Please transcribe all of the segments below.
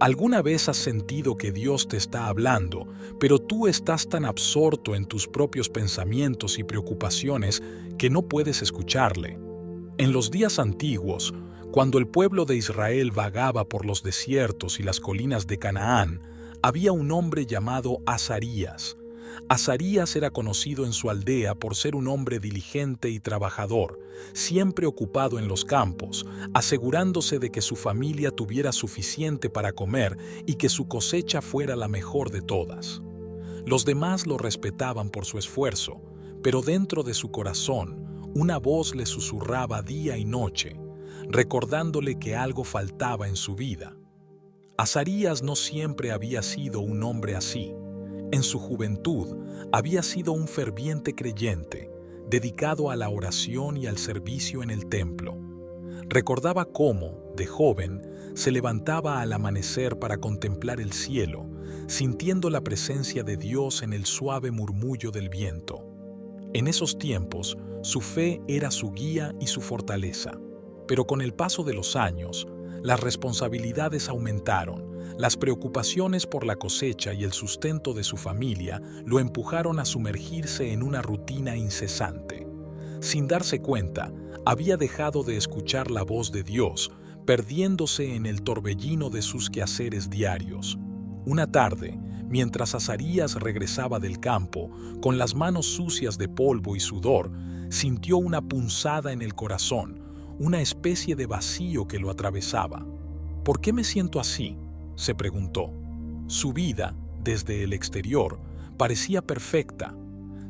¿Alguna vez has sentido que Dios te está hablando, pero tú estás tan absorto en tus propios pensamientos y preocupaciones que no puedes escucharle? En los días antiguos, cuando el pueblo de Israel vagaba por los desiertos y las colinas de Canaán, había un hombre llamado Azarías. Azarías era conocido en su aldea por ser un hombre diligente y trabajador, siempre ocupado en los campos, asegurándose de que su familia tuviera suficiente para comer y que su cosecha fuera la mejor de todas. Los demás lo respetaban por su esfuerzo, pero dentro de su corazón, una voz le susurraba día y noche, recordándole que algo faltaba en su vida. Azarías no siempre había sido un hombre así. En su juventud había sido un ferviente creyente, dedicado a la oración y al servicio en el templo. Recordaba cómo, de joven, se levantaba al amanecer para contemplar el cielo, sintiendo la presencia de Dios en el suave murmullo del viento. En esos tiempos, su fe era su guía y su fortaleza. Pero con el paso de los años, las responsabilidades aumentaron, las preocupaciones por la cosecha y el sustento de su familia lo empujaron a sumergirse en una rutina incesante. Sin darse cuenta, había dejado de escuchar la voz de Dios, perdiéndose en el torbellino de sus quehaceres diarios. Una tarde, mientras Azarías regresaba del campo, con las manos sucias de polvo y sudor, sintió una punzada en el corazón, una especie de vacío que lo atravesaba. ¿Por qué me siento así?, se preguntó. Su vida, desde el exterior, parecía perfecta.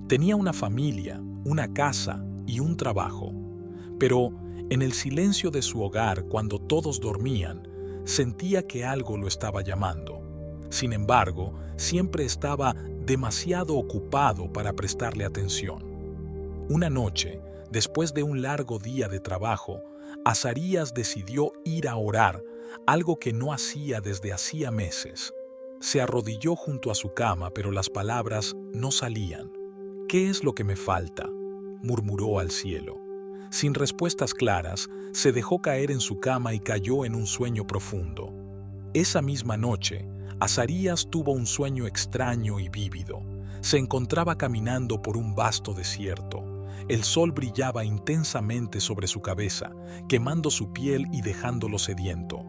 Tenía una familia, una casa y un trabajo. Pero, en el silencio de su hogar, cuando todos dormían, sentía que algo lo estaba llamando. Sin embargo, siempre estaba demasiado ocupado para prestarle atención. Una noche, después de un largo día de trabajo, Azarías decidió ir a orar, algo que no hacía desde hacía meses. Se arrodilló junto a su cama, pero las palabras no salían. ¿Qué es lo que me falta?, murmuró al cielo. Sin respuestas claras, se dejó caer en su cama y cayó en un sueño profundo. Esa misma noche, Azarías tuvo un sueño extraño y vívido. Se encontraba caminando por un vasto desierto. El sol brillaba intensamente sobre su cabeza, quemando su piel y dejándolo sediento.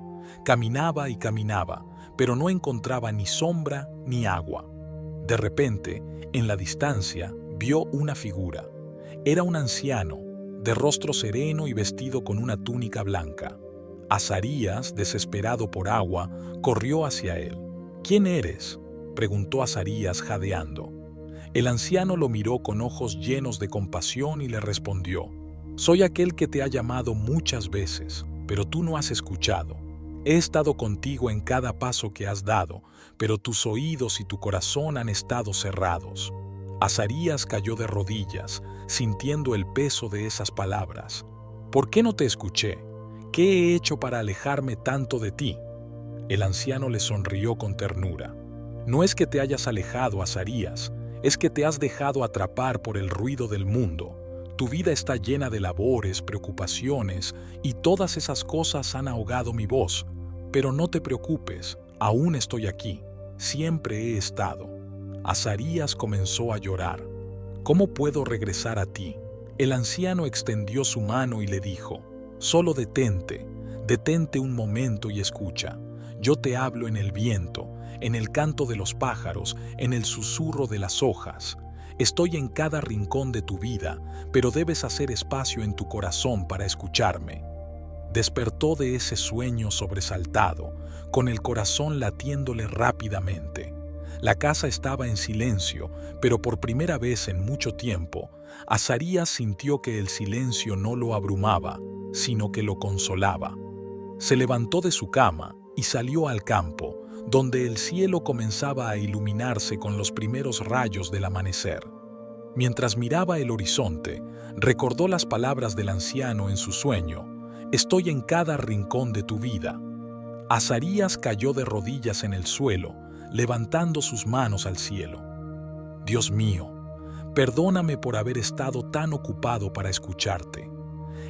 Caminaba y caminaba, pero no encontraba ni sombra ni agua. De repente, en la distancia, vio una figura. Era un anciano, de rostro sereno y vestido con una túnica blanca. Azarías, desesperado por agua, corrió hacia él. «¿Quién eres?», preguntó Azarías jadeando. El anciano lo miró con ojos llenos de compasión y le respondió: «Soy aquel que te ha llamado muchas veces, pero tú no has escuchado. He estado contigo en cada paso que has dado, pero tus oídos y tu corazón han estado cerrados». Azarías cayó de rodillas, sintiendo el peso de esas palabras. «¿Por qué no te escuché? ¿Qué he hecho para alejarme tanto de ti?». El anciano le sonrió con ternura. «No es que te hayas alejado, Azarías, es que te has dejado atrapar por el ruido del mundo. Tu vida está llena de labores, preocupaciones, y todas esas cosas han ahogado mi voz. Pero no te preocupes, aún estoy aquí, siempre he estado». Azarías comenzó a llorar. «¿Cómo puedo regresar a ti?». El anciano extendió su mano y le dijo: «Solo detente un momento y escucha. Yo te hablo en el viento, en el canto de los pájaros, en el susurro de las hojas. Estoy en cada rincón de tu vida, pero debes hacer espacio en tu corazón para escucharme». Despertó de ese sueño sobresaltado, con el corazón latiéndole rápidamente. La casa estaba en silencio, pero por primera vez en mucho tiempo, Azarías sintió que el silencio no lo abrumaba, sino que lo consolaba. Se levantó de su cama y salió al campo, donde el cielo comenzaba a iluminarse con los primeros rayos del amanecer. Mientras miraba el horizonte, recordó las palabras del anciano en su sueño: «Estoy en cada rincón de tu vida». Azarías cayó de rodillas en el suelo, levantando sus manos al cielo. «Dios mío, perdóname por haber estado tan ocupado para escucharte.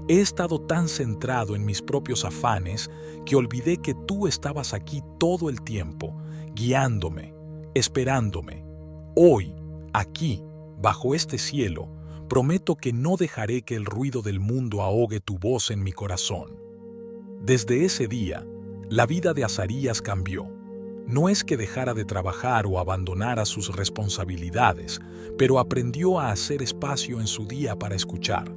He estado tan centrado en mis propios afanes que olvidé que tú estabas aquí todo el tiempo, guiándome, esperándome. Hoy, aquí, bajo este cielo, prometo que no dejaré que el ruido del mundo ahogue tu voz en mi corazón. Desde ese día, la vida de Azarías cambió. No es que dejara de trabajar o abandonara sus responsabilidades, pero aprendió a hacer espacio en su día para escuchar.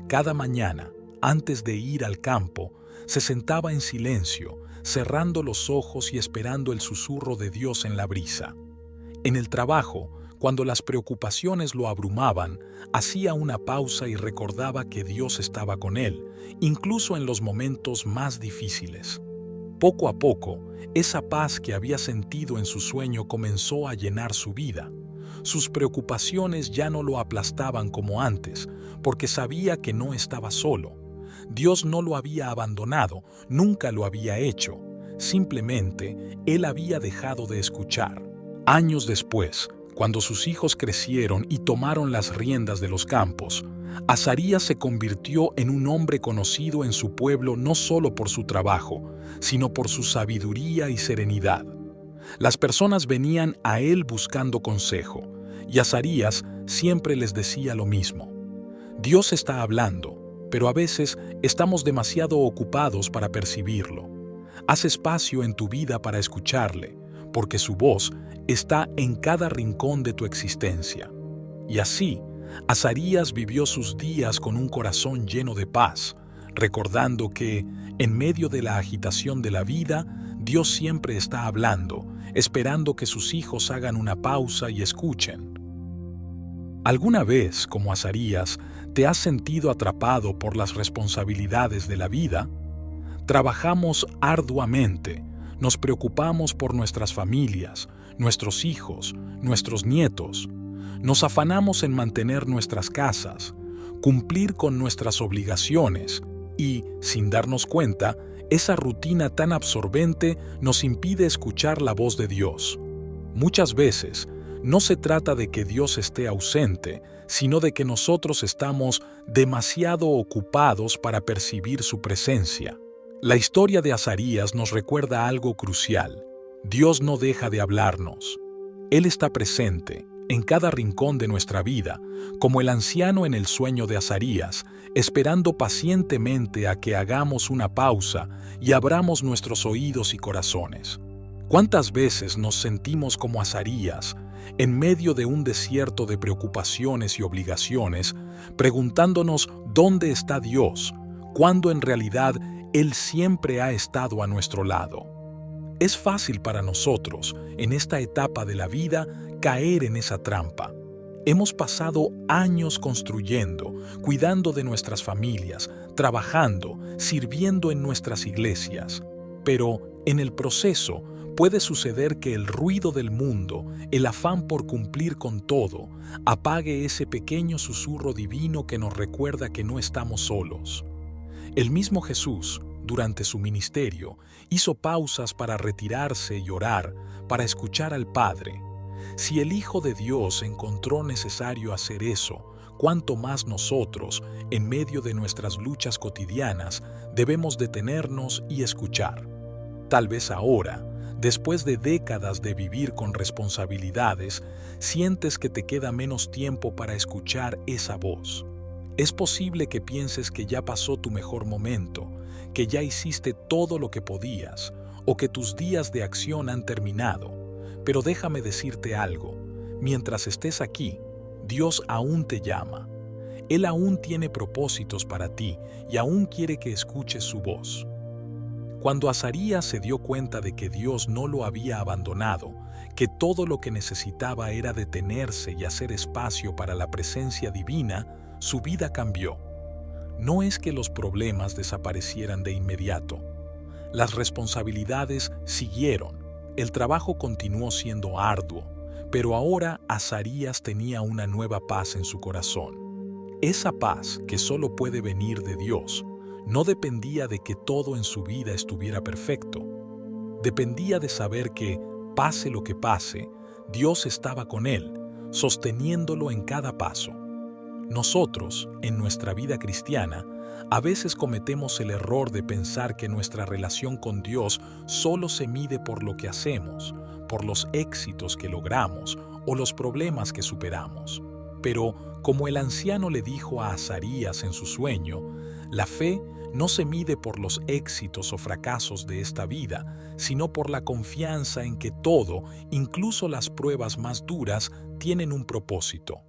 Cada mañana, antes de ir al campo, se sentaba en silencio, cerrando los ojos y esperando el susurro de Dios en la brisa. En el trabajo, cuando las preocupaciones lo abrumaban, hacía una pausa y recordaba que Dios estaba con él, incluso en los momentos más difíciles. Poco a poco, esa paz que había sentido en su sueño comenzó a llenar su vida. Sus preocupaciones ya no lo aplastaban como antes, porque sabía que no estaba solo. Dios no lo había abandonado, nunca lo había hecho. Simplemente, él había dejado de escuchar. Años después, cuando sus hijos crecieron y tomaron las riendas de los campos, Azarías se convirtió en un hombre conocido en su pueblo no solo por su trabajo, sino por su sabiduría y serenidad. Las personas venían a él buscando consejo, y Azarías siempre les decía lo mismo. Dios está hablando, pero a veces estamos demasiado ocupados para percibirlo. Haz espacio en tu vida para escucharle, porque su voz está en cada rincón de tu existencia. Y así, Azarías vivió sus días con un corazón lleno de paz, recordando que, en medio de la agitación de la vida, Dios siempre está hablando, esperando que sus hijos hagan una pausa y escuchen. ¿Alguna vez, como Azarías, te has sentido atrapado por las responsabilidades de la vida? Trabajamos arduamente, nos preocupamos por nuestras familias, nuestros hijos, nuestros nietos. Nos afanamos en mantener nuestras casas, cumplir con nuestras obligaciones y, sin darnos cuenta, esa rutina tan absorbente nos impide escuchar la voz de Dios. Muchas veces, no se trata de que Dios esté ausente, sino de que nosotros estamos demasiado ocupados para percibir su presencia. La historia de Azarías nos recuerda algo crucial. Dios no deja de hablarnos. Él está presente en cada rincón de nuestra vida, como el anciano en el sueño de Azarías, esperando pacientemente a que hagamos una pausa y abramos nuestros oídos y corazones. ¿Cuántas veces nos sentimos como Azarías, en medio de un desierto de preocupaciones y obligaciones, preguntándonos dónde está Dios, cuando en realidad Él siempre ha estado a nuestro lado? Es fácil para nosotros, en esta etapa de la vida, caer en esa trampa. Hemos pasado años construyendo, cuidando de nuestras familias, trabajando, sirviendo en nuestras iglesias. Pero, en el proceso, puede suceder que el ruido del mundo, el afán por cumplir con todo, apague ese pequeño susurro divino que nos recuerda que no estamos solos. El mismo Jesús, durante su ministerio, hizo pausas para retirarse y orar, para escuchar al Padre. Si el Hijo de Dios encontró necesario hacer eso, cuánto más nosotros, en medio de nuestras luchas cotidianas, debemos detenernos y escuchar. Tal vez ahora, después de décadas de vivir con responsabilidades, sientes que te queda menos tiempo para escuchar esa voz. Es posible que pienses que ya pasó tu mejor momento, que ya hiciste todo lo que podías, o que tus días de acción han terminado. Pero déjame decirte algo, mientras estés aquí, Dios aún te llama. Él aún tiene propósitos para ti y aún quiere que escuches su voz. Cuando Azarías se dio cuenta de que Dios no lo había abandonado, que todo lo que necesitaba era detenerse y hacer espacio para la presencia divina, su vida cambió. No es que los problemas desaparecieran de inmediato. Las responsabilidades siguieron, el trabajo continuó siendo arduo, pero ahora Azarías tenía una nueva paz en su corazón. Esa paz, que solo puede venir de Dios, no dependía de que todo en su vida estuviera perfecto. Dependía de saber que, pase lo que pase, Dios estaba con él, sosteniéndolo en cada paso. Nosotros, en nuestra vida cristiana, A veces cometemos el error de pensar que nuestra relación con Dios solo se mide por lo que hacemos, por los éxitos que logramos o los problemas que superamos. Pero, como el anciano le dijo a Azarías en su sueño, la fe no se mide por los éxitos o fracasos de esta vida, sino por la confianza en que todo, incluso las pruebas más duras, tienen un propósito.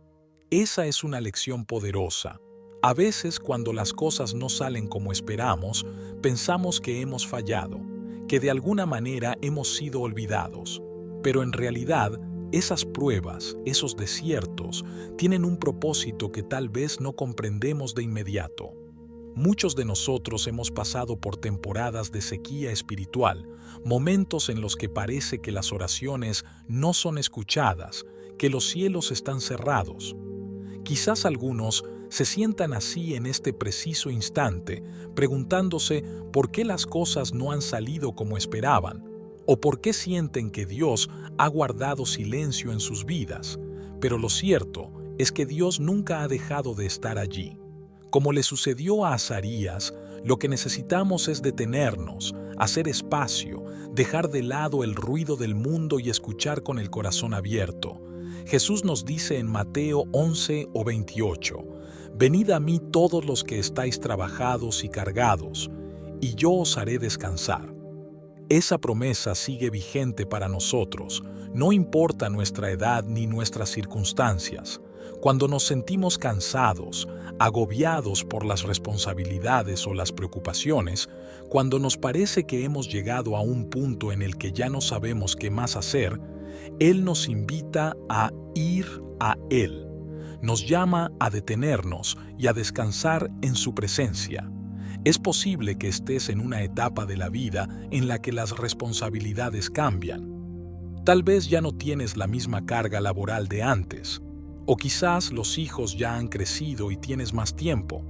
Esa es una lección poderosa. A veces, cuando las cosas no salen como esperamos, pensamos que hemos fallado, que de alguna manera hemos sido olvidados. Pero en realidad, esas pruebas, esos desiertos, tienen un propósito que tal vez no comprendemos de inmediato. Muchos de nosotros hemos pasado por temporadas de sequía espiritual, momentos en los que parece que las oraciones no son escuchadas, que los cielos están cerrados. Quizás algunos se sientan así en este preciso instante, preguntándose por qué las cosas no han salido como esperaban, o por qué sienten que Dios ha guardado silencio en sus vidas. Pero lo cierto es que Dios nunca ha dejado de estar allí. Como le sucedió a Azarías, lo que necesitamos es detenernos, hacer espacio, dejar de lado el ruido del mundo y escuchar con el corazón abierto. Jesús nos dice en Mateo 11 o 28, «Venid a mí todos los que estáis trabajados y cargados, y yo os haré descansar». Esa promesa sigue vigente para nosotros, no importa nuestra edad ni nuestras circunstancias. Cuando nos sentimos cansados, agobiados por las responsabilidades o las preocupaciones, cuando nos parece que hemos llegado a un punto en el que ya no sabemos qué más hacer, Él nos invita a ir a Él. Nos llama a detenernos y a descansar en su presencia. Es posible que estés en una etapa de la vida en la que las responsabilidades cambian. Tal vez ya no tienes la misma carga laboral de antes, o quizás los hijos ya han crecido y tienes más tiempo.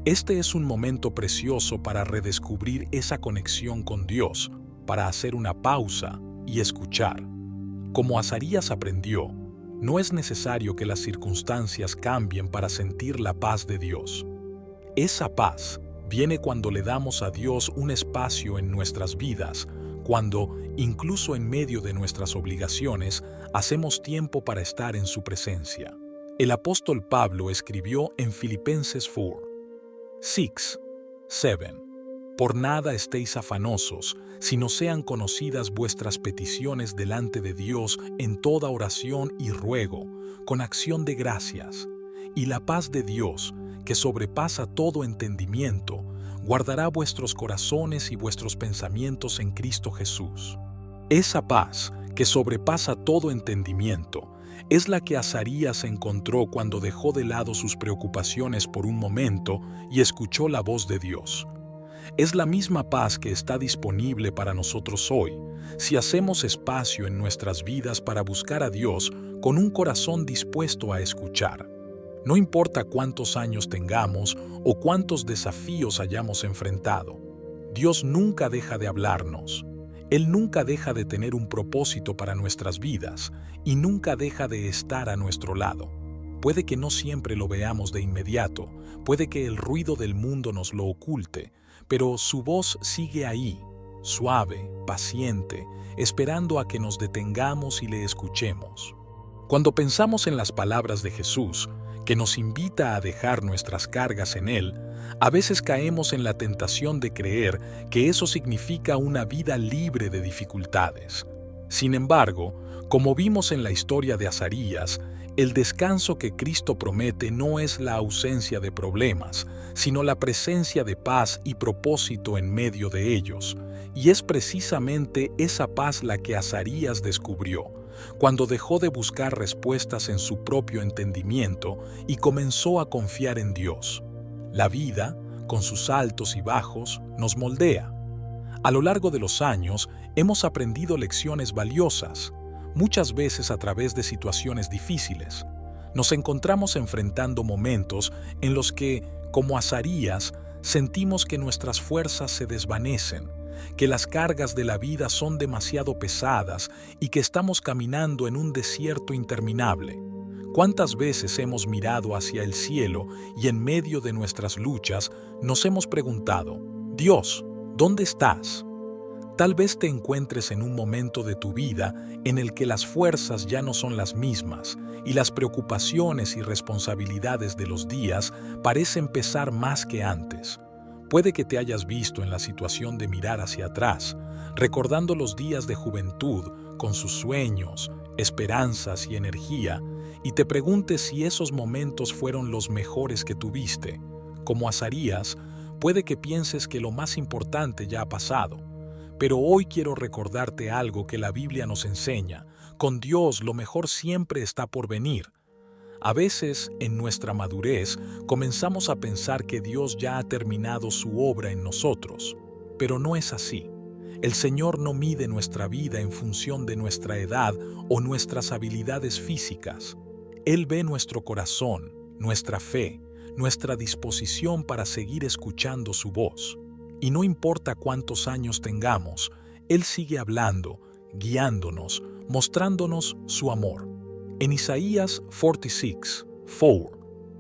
Este es un momento precioso para redescubrir esa conexión con Dios, para hacer una pausa y escuchar. Como Azarías aprendió, no es necesario que las circunstancias cambien para sentir la paz de Dios. Esa paz viene cuando le damos a Dios un espacio en nuestras vidas, cuando, incluso en medio de nuestras obligaciones, hacemos tiempo para estar en su presencia. El apóstol Pablo escribió en Filipenses 4:6-7, «Por nada estéis afanosos, sino sean conocidas vuestras peticiones delante de Dios en toda oración y ruego, con acción de gracias. Y la paz de Dios, que sobrepasa todo entendimiento, guardará vuestros corazones y vuestros pensamientos en Cristo Jesús». Esa paz, que sobrepasa todo entendimiento, es la que Azarías encontró cuando dejó de lado sus preocupaciones por un momento y escuchó la voz de Dios. Es la misma paz que está disponible para nosotros hoy, si hacemos espacio en nuestras vidas para buscar a Dios con un corazón dispuesto a escuchar. No importa cuántos años tengamos o cuántos desafíos hayamos enfrentado, Dios nunca deja de hablarnos. Él nunca deja de tener un propósito para nuestras vidas y nunca deja de estar a nuestro lado. Puede que no siempre lo veamos de inmediato, puede que el ruido del mundo nos lo oculte, pero su voz sigue ahí, suave, paciente, esperando a que nos detengamos y le escuchemos. Cuando pensamos en las palabras de Jesús, que nos invita a dejar nuestras cargas en Él, a veces caemos en la tentación de creer que eso significa una vida libre de dificultades. Sin embargo, como vimos en la historia de Azarías, el descanso que Cristo promete no es la ausencia de problemas, sino la presencia de paz y propósito en medio de ellos. Y es precisamente esa paz la que Azarías descubrió, cuando dejó de buscar respuestas en su propio entendimiento y comenzó a confiar en Dios. La vida, con sus altos y bajos, nos moldea. A lo largo de los años, hemos aprendido lecciones valiosas, muchas veces a través de situaciones difíciles. Nos encontramos enfrentando momentos en los que, como Azarías, sentimos que nuestras fuerzas se desvanecen, que las cargas de la vida son demasiado pesadas y que estamos caminando en un desierto interminable. ¿Cuántas veces hemos mirado hacia el cielo y en medio de nuestras luchas nos hemos preguntado, Dios, ¿dónde estás? Tal vez te encuentres en un momento de tu vida en el que las fuerzas ya no son las mismas y las preocupaciones y responsabilidades de los días parecen pesar más que antes. Puede que te hayas visto en la situación de mirar hacia atrás, recordando los días de juventud con sus sueños, esperanzas y energía, y te preguntes si esos momentos fueron los mejores que tuviste. Como Azarías, puede que pienses que lo más importante ya ha pasado. Pero hoy quiero recordarte algo que la Biblia nos enseña. Con Dios lo mejor siempre está por venir. A veces, en nuestra madurez, comenzamos a pensar que Dios ya ha terminado su obra en nosotros. Pero no es así. El Señor no mide nuestra vida en función de nuestra edad o nuestras habilidades físicas. Él ve nuestro corazón, nuestra fe, nuestra disposición para seguir escuchando su voz. Y no importa cuántos años tengamos, Él sigue hablando, guiándonos, mostrándonos su amor. En Isaías 46:4,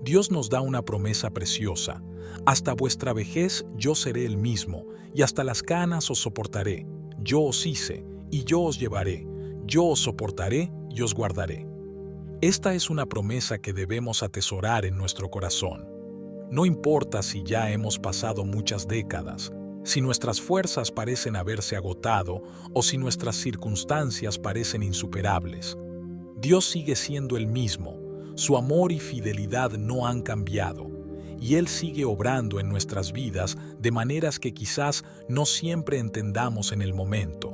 Dios nos da una promesa preciosa. Hasta vuestra vejez yo seré el mismo, y hasta las canas os soportaré. Yo os hice, y yo os llevaré. Yo os soportaré y os guardaré. Esta es una promesa que debemos atesorar en nuestro corazón. No importa si ya hemos pasado muchas décadas, si nuestras fuerzas parecen haberse agotado o si nuestras circunstancias parecen insuperables. Dios sigue siendo el mismo, su amor y fidelidad no han cambiado, y Él sigue obrando en nuestras vidas de maneras que quizás no siempre entendamos en el momento.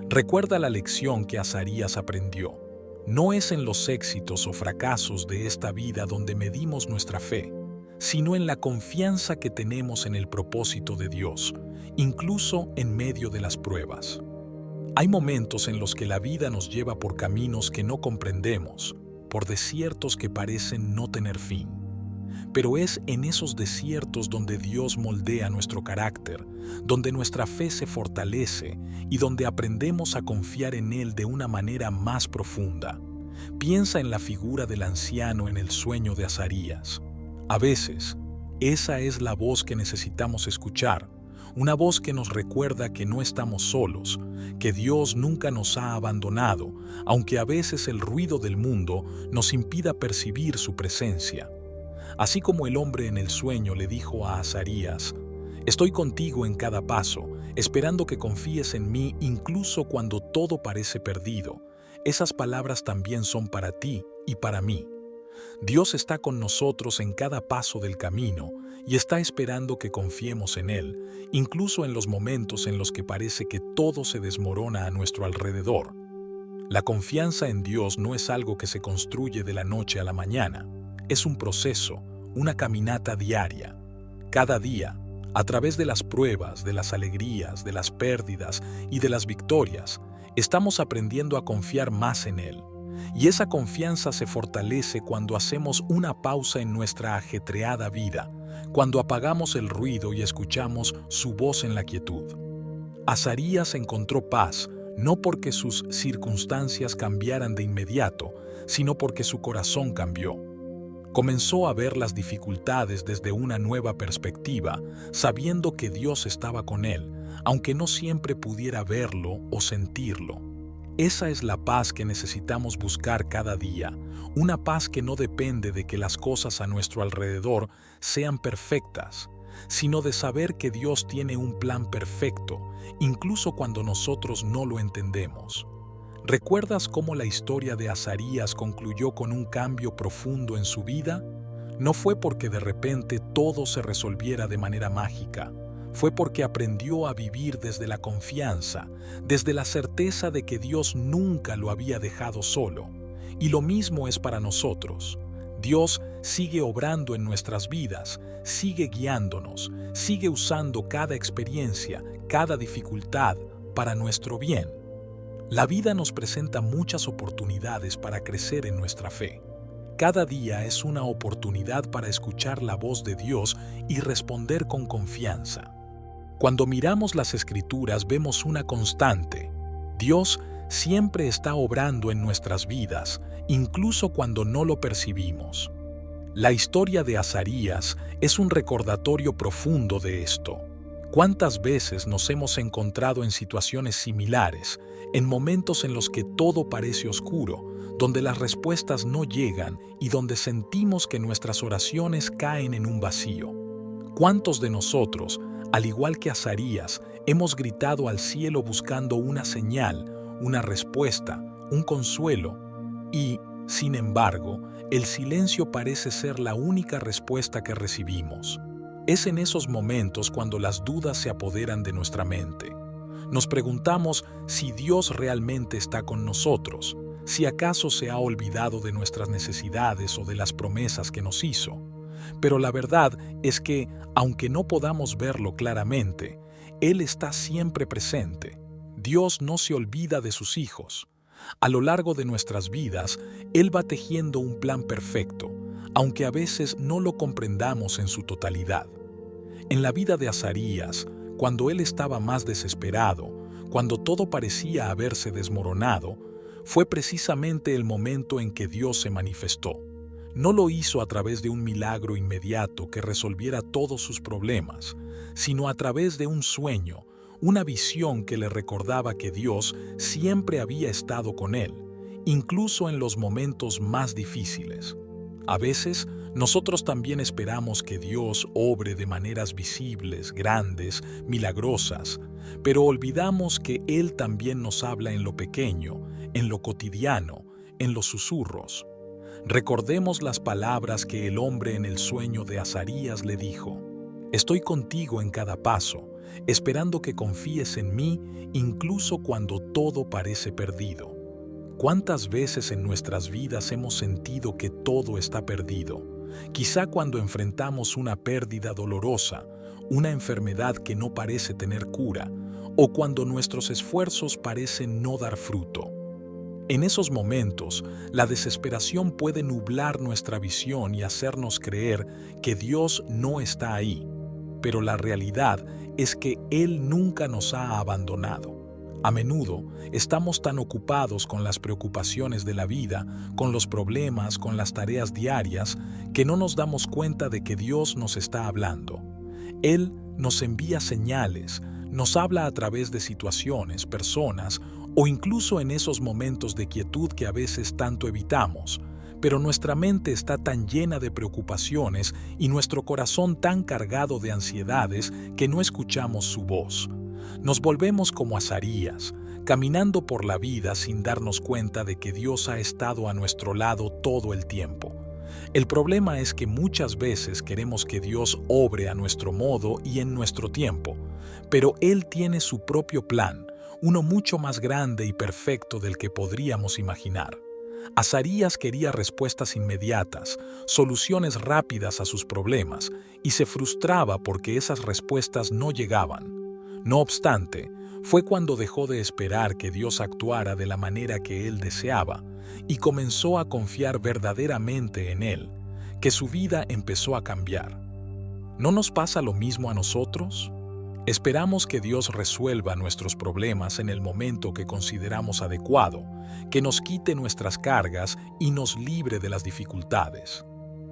Recuerda la lección que Azarías aprendió. No es en los éxitos o fracasos de esta vida donde medimos nuestra fe, sino en la confianza que tenemos en el propósito de Dios, incluso en medio de las pruebas. Hay momentos en los que la vida nos lleva por caminos que no comprendemos, por desiertos que parecen no tener fin. Pero es en esos desiertos donde Dios moldea nuestro carácter, donde nuestra fe se fortalece y donde aprendemos a confiar en Él de una manera más profunda. Piensa en la figura del anciano en el sueño de Azarías. A veces, esa es la voz que necesitamos escuchar, una voz que nos recuerda que no estamos solos, que Dios nunca nos ha abandonado, aunque a veces el ruido del mundo nos impida percibir su presencia. Así como el hombre en el sueño le dijo a Azarías, «Estoy contigo en cada paso, esperando que confíes en mí incluso cuando todo parece perdido». Esas palabras también son para ti y para mí. Dios está con nosotros en cada paso del camino y está esperando que confiemos en Él, incluso en los momentos en los que parece que todo se desmorona a nuestro alrededor. La confianza en Dios no es algo que se construye de la noche a la mañana. Es un proceso, una caminata diaria. Cada día, a través de las pruebas, de las alegrías, de las pérdidas y de las victorias, estamos aprendiendo a confiar más en Él. Y esa confianza se fortalece cuando hacemos una pausa en nuestra ajetreada vida, cuando apagamos el ruido y escuchamos su voz en la quietud. Azarías encontró paz, no porque sus circunstancias cambiaran de inmediato, sino porque su corazón cambió. Comenzó a ver las dificultades desde una nueva perspectiva, sabiendo que Dios estaba con él, aunque no siempre pudiera verlo o sentirlo. Esa es la paz que necesitamos buscar cada día, una paz que no depende de que las cosas a nuestro alrededor sean perfectas, sino de saber que Dios tiene un plan perfecto, incluso cuando nosotros no lo entendemos. ¿Recuerdas cómo la historia de Azarías concluyó con un cambio profundo en su vida? No fue porque de repente todo se resolviera de manera mágica. Fue porque aprendió a vivir desde la confianza, desde la certeza de que Dios nunca lo había dejado solo. Y lo mismo es para nosotros. Dios sigue obrando en nuestras vidas, sigue guiándonos, sigue usando cada experiencia, cada dificultad para nuestro bien. La vida nos presenta muchas oportunidades para crecer en nuestra fe. Cada día es una oportunidad para escuchar la voz de Dios y responder con confianza. Cuando miramos las Escrituras vemos una constante. Dios siempre está obrando en nuestras vidas, incluso cuando no lo percibimos. La historia de Azarías es un recordatorio profundo de esto. ¿Cuántas veces nos hemos encontrado en situaciones similares, en momentos en los que todo parece oscuro, donde las respuestas no llegan y donde sentimos que nuestras oraciones caen en un vacío? ¿Cuántos de nosotros, al igual que Azarías, hemos gritado al cielo buscando una señal, una respuesta, un consuelo? Y, sin embargo, el silencio parece ser la única respuesta que recibimos. Es en esos momentos cuando las dudas se apoderan de nuestra mente. Nos preguntamos si Dios realmente está con nosotros, si acaso se ha olvidado de nuestras necesidades o de las promesas que nos hizo. Pero la verdad es que, aunque no podamos verlo claramente, Él está siempre presente. Dios no se olvida de sus hijos. A lo largo de nuestras vidas, Él va tejiendo un plan perfecto, aunque a veces no lo comprendamos en su totalidad. En la vida de Azarías, cuando él estaba más desesperado, cuando todo parecía haberse desmoronado, fue precisamente el momento en que Dios se manifestó. No lo hizo a través de un milagro inmediato que resolviera todos sus problemas, sino a través de un sueño, una visión que le recordaba que Dios siempre había estado con él, incluso en los momentos más difíciles. A veces, nosotros también esperamos que Dios obre de maneras visibles, grandes, milagrosas, pero olvidamos que Él también nos habla en lo pequeño, en lo cotidiano, en los susurros. Recordemos las palabras que el hombre en el sueño de Azarías le dijo: «Estoy contigo en cada paso, esperando que confíes en mí incluso cuando todo parece perdido». ¿Cuántas veces en nuestras vidas hemos sentido que todo está perdido? Quizá cuando enfrentamos una pérdida dolorosa, una enfermedad que no parece tener cura, o cuando nuestros esfuerzos parecen no dar fruto. En esos momentos, la desesperación puede nublar nuestra visión y hacernos creer que Dios no está ahí. Pero la realidad es que Él nunca nos ha abandonado. A menudo estamos tan ocupados con las preocupaciones de la vida, con los problemas, con las tareas diarias, que no nos damos cuenta de que Dios nos está hablando. Él nos envía señales, nos habla a través de situaciones, personas o incluso en esos momentos de quietud que a veces tanto evitamos. Pero nuestra mente está tan llena de preocupaciones y nuestro corazón tan cargado de ansiedades que no escuchamos su voz. Nos volvemos como Azarías, caminando por la vida sin darnos cuenta de que Dios ha estado a nuestro lado todo el tiempo. El problema es que muchas veces queremos que Dios obre a nuestro modo y en nuestro tiempo, pero Él tiene su propio plan, uno mucho más grande y perfecto del que podríamos imaginar. Azarías quería respuestas inmediatas, soluciones rápidas a sus problemas, y se frustraba porque esas respuestas no llegaban. No obstante, fue cuando dejó de esperar que Dios actuara de la manera que él deseaba y comenzó a confiar verdaderamente en Él, que su vida empezó a cambiar. ¿No nos pasa lo mismo a nosotros? Esperamos que Dios resuelva nuestros problemas en el momento que consideramos adecuado, que nos quite nuestras cargas y nos libre de las dificultades.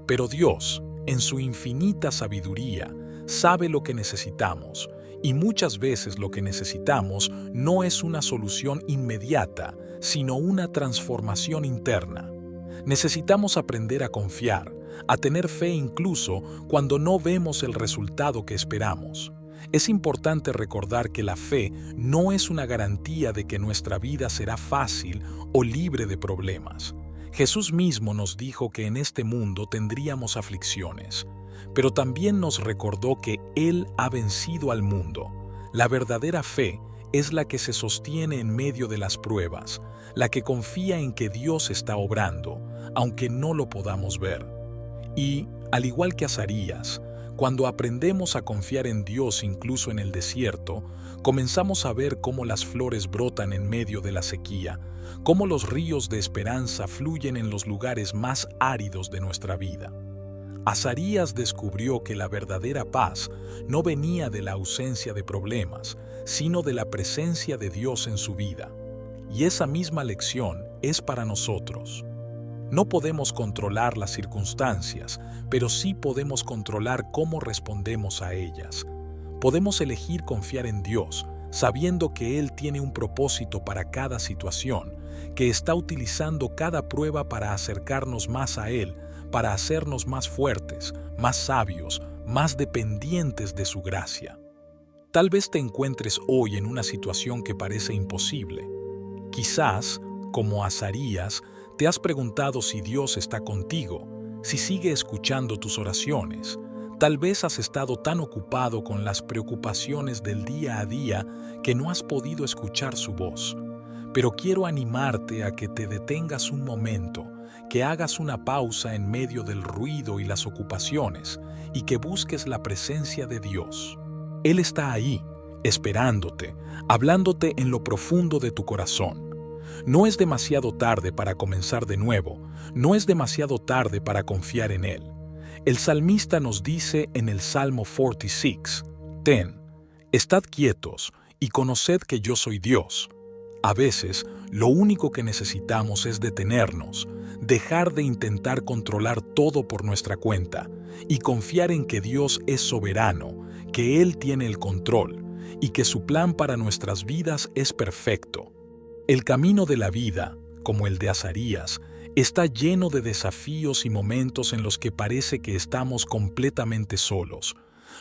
Pero Dios, en su infinita sabiduría, sabe lo que necesitamos, y muchas veces lo que necesitamos no es una solución inmediata, sino una transformación interna. Necesitamos aprender a confiar, a tener fe incluso cuando no vemos el resultado que esperamos. Es importante recordar que la fe no es una garantía de que nuestra vida será fácil o libre de problemas. Jesús mismo nos dijo que en este mundo tendríamos aflicciones, pero también nos recordó que Él ha vencido al mundo. La verdadera fe es la que se sostiene en medio de las pruebas, la que confía en que Dios está obrando, aunque no lo podamos ver. Y, al igual que Azarías, cuando aprendemos a confiar en Dios incluso en el desierto, comenzamos a ver cómo las flores brotan en medio de la sequía, cómo los ríos de esperanza fluyen en los lugares más áridos de nuestra vida. Azarías descubrió que la verdadera paz no venía de la ausencia de problemas, sino de la presencia de Dios en su vida. Y esa misma lección es para nosotros. No podemos controlar las circunstancias, pero sí podemos controlar cómo respondemos a ellas. Podemos elegir confiar en Dios, sabiendo que Él tiene un propósito para cada situación, que está utilizando cada prueba para acercarnos más a Él, para hacernos más fuertes, más sabios, más dependientes de su gracia. Tal vez te encuentres hoy en una situación que parece imposible. Quizás, como Azarías, te has preguntado si Dios está contigo, si sigue escuchando tus oraciones. Tal vez has estado tan ocupado con las preocupaciones del día a día que no has podido escuchar su voz. Pero quiero animarte a que te detengas un momento, que hagas una pausa en medio del ruido y las ocupaciones y que busques la presencia de Dios. Él está ahí, esperándote, hablándote en lo profundo de tu corazón. No es demasiado tarde para comenzar de nuevo, no es demasiado tarde para confiar en Él. El salmista nos dice en el Salmo 46, estad quietos y conoced que yo soy Dios. A veces, lo único que necesitamos es detenernos, dejar de intentar controlar todo por nuestra cuenta y confiar en que Dios es soberano, que Él tiene el control y que su plan para nuestras vidas es perfecto. El camino de la vida, como el de Azarías, está lleno de desafíos y momentos en los que parece que estamos completamente solos.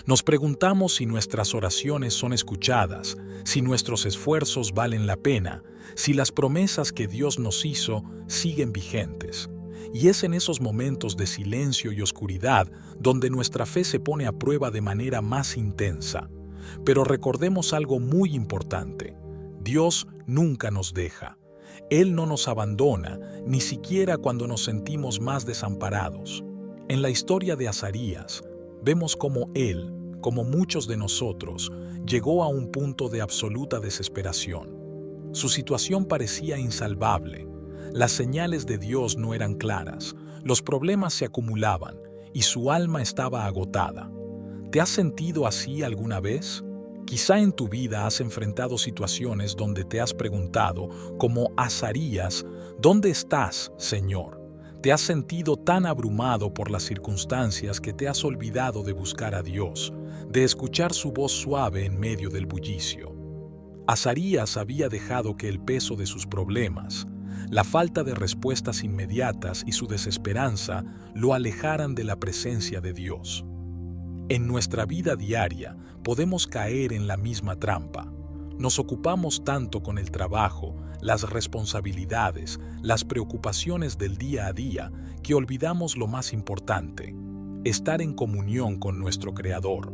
Nos preguntamos si nuestras oraciones son escuchadas, si nuestros esfuerzos valen la pena, si las promesas que Dios nos hizo siguen vigentes. Y es en esos momentos de silencio y oscuridad donde nuestra fe se pone a prueba de manera más intensa. Pero recordemos algo muy importante. Dios nunca nos deja. Él no nos abandona, ni siquiera cuando nos sentimos más desamparados. En la historia de Azarías, vemos cómo él, como muchos de nosotros, llegó a un punto de absoluta desesperación. Su situación parecía insalvable. Las señales de Dios no eran claras, los problemas se acumulaban y su alma estaba agotada. ¿Te has sentido así alguna vez? Quizá en tu vida has enfrentado situaciones donde te has preguntado, como Azarías, ¿dónde estás, Señor? Te has sentido tan abrumado por las circunstancias que te has olvidado de buscar a Dios, de escuchar su voz suave en medio del bullicio. Azarías había dejado que el peso de sus problemas, la falta de respuestas inmediatas y su desesperanza lo alejaran de la presencia de Dios. En nuestra vida diaria podemos caer en la misma trampa. Nos ocupamos tanto con el trabajo, las responsabilidades, las preocupaciones del día a día, que olvidamos lo más importante, estar en comunión con nuestro Creador.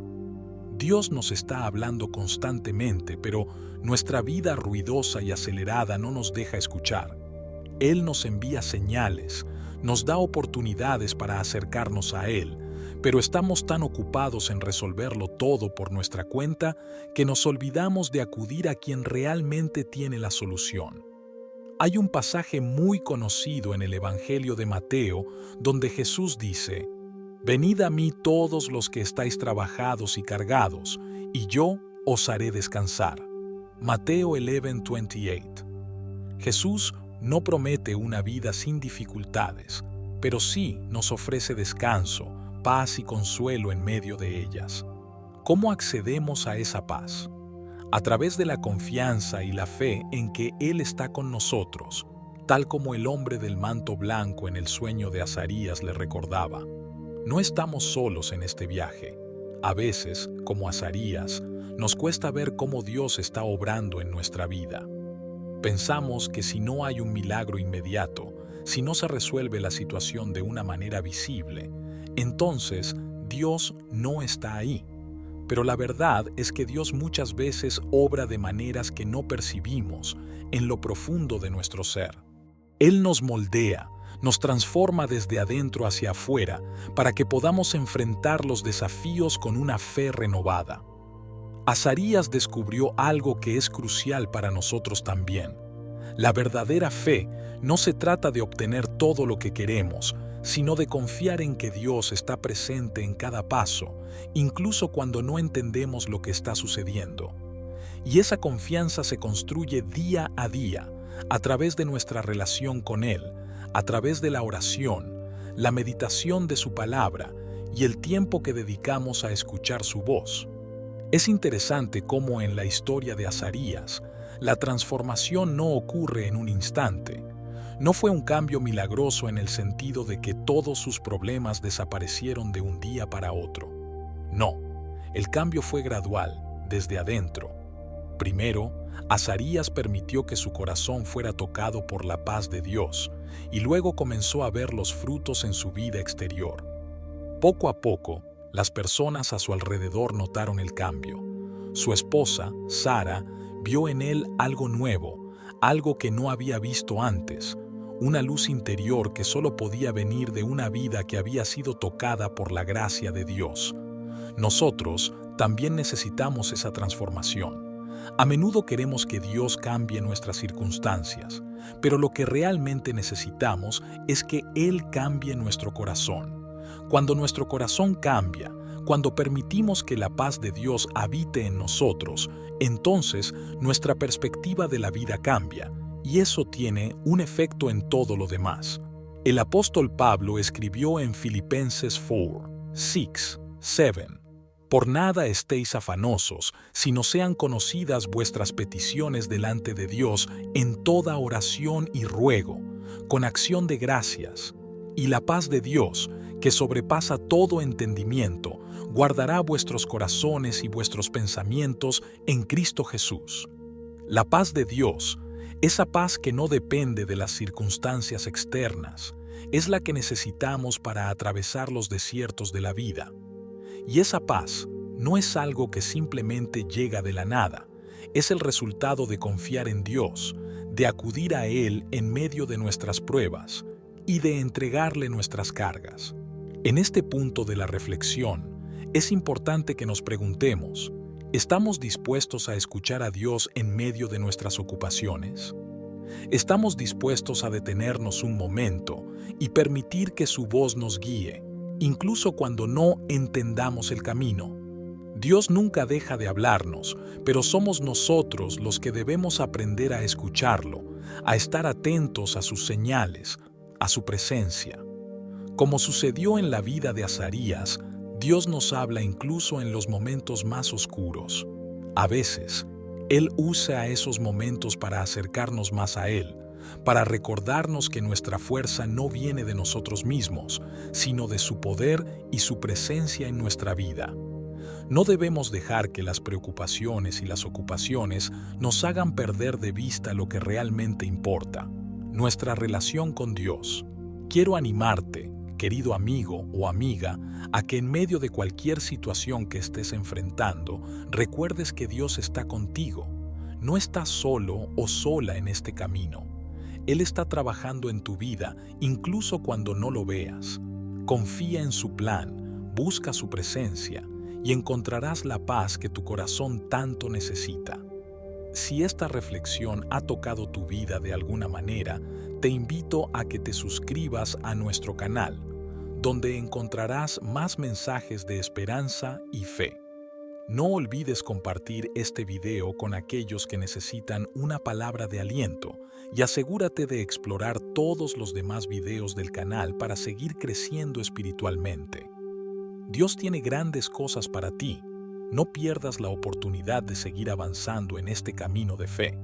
Dios nos está hablando constantemente, pero nuestra vida ruidosa y acelerada no nos deja escuchar. Él nos envía señales, nos da oportunidades para acercarnos a Él, pero estamos tan ocupados en resolverlo todo por nuestra cuenta que nos olvidamos de acudir a quien realmente tiene la solución. Hay un pasaje muy conocido en el Evangelio de Mateo donde Jesús dice: «Venid a mí todos los que estáis trabajados y cargados, y yo os haré descansar». Mateo 11:28. Jesús no promete una vida sin dificultades, pero sí nos ofrece descanso, paz y consuelo en medio de ellas. ¿Cómo accedemos a esa paz? A través de la confianza y la fe en que Él está con nosotros, tal como el hombre del manto blanco en el sueño de Azarías le recordaba. No estamos solos en este viaje. A veces, como Azarías, nos cuesta ver cómo Dios está obrando en nuestra vida. Pensamos que si no hay un milagro inmediato, si no se resuelve la situación de una manera visible, entonces Dios no está ahí. Pero la verdad es que Dios muchas veces obra de maneras que no percibimos en lo profundo de nuestro ser. Él nos moldea, nos transforma desde adentro hacia afuera para que podamos enfrentar los desafíos con una fe renovada. Azarías descubrió algo que es crucial para nosotros también. La verdadera fe no se trata de obtener todo lo que queremos, sino de confiar en que Dios está presente en cada paso, incluso cuando no entendemos lo que está sucediendo. Y esa confianza se construye día a día, a través de nuestra relación con Él, a través de la oración, la meditación de su palabra y el tiempo que dedicamos a escuchar su voz. Es interesante cómo en la historia de Azarías, la transformación no ocurre en un instante. No fue un cambio milagroso en el sentido de que todos sus problemas desaparecieron de un día para otro. No, el cambio fue gradual, desde adentro. Primero, Azarías permitió que su corazón fuera tocado por la paz de Dios, y luego comenzó a ver los frutos en su vida exterior. Poco a poco, las personas a su alrededor notaron el cambio. Su esposa, Sara, vio en él algo nuevo, algo que no había visto antes, una luz interior que solo podía venir de una vida que había sido tocada por la gracia de Dios. Nosotros también necesitamos esa transformación. A menudo queremos que Dios cambie nuestras circunstancias, pero lo que realmente necesitamos es que Él cambie nuestro corazón. Cuando nuestro corazón cambia, cuando permitimos que la paz de Dios habite en nosotros, entonces nuestra perspectiva de la vida cambia, y eso tiene un efecto en todo lo demás. El apóstol Pablo escribió en Filipenses 4, 6, 7: Por nada estéis afanosos, sino sean conocidas vuestras peticiones delante de Dios en toda oración y ruego, con acción de gracias. Y la paz de Dios, que sobrepasa todo entendimiento, guardará vuestros corazones y vuestros pensamientos en Cristo Jesús. La paz de Dios, esa paz que no depende de las circunstancias externas, es la que necesitamos para atravesar los desiertos de la vida. Y esa paz no es algo que simplemente llega de la nada, es el resultado de confiar en Dios, de acudir a Él en medio de nuestras pruebas y de entregarle nuestras cargas. En este punto de la reflexión, es importante que nos preguntemos, ¿estamos dispuestos a escuchar a Dios en medio de nuestras ocupaciones? ¿Estamos dispuestos a detenernos un momento y permitir que su voz nos guíe, incluso cuando no entendamos el camino? Dios nunca deja de hablarnos, pero somos nosotros los que debemos aprender a escucharlo, a estar atentos a sus señales, a su presencia. Como sucedió en la vida de Azarías, Dios nos habla incluso en los momentos más oscuros. A veces, Él usa esos momentos para acercarnos más a Él, para recordarnos que nuestra fuerza no viene de nosotros mismos, sino de su poder y su presencia en nuestra vida. No debemos dejar que las preocupaciones y las ocupaciones nos hagan perder de vista lo que realmente importa, nuestra relación con Dios. Quiero animarte, querido amigo o amiga, a que en medio de cualquier situación que estés enfrentando, recuerdes que Dios está contigo. No estás solo o sola en este camino. Él está trabajando en tu vida, incluso cuando no lo veas. Confía en su plan, busca su presencia y encontrarás la paz que tu corazón tanto necesita. Si esta reflexión ha tocado tu vida de alguna manera, te invito a que te suscribas a nuestro canal, donde encontrarás más mensajes de esperanza y fe. No olvides compartir este video con aquellos que necesitan una palabra de aliento y asegúrate de explorar todos los demás videos del canal para seguir creciendo espiritualmente. Dios tiene grandes cosas para ti. No pierdas la oportunidad de seguir avanzando en este camino de fe.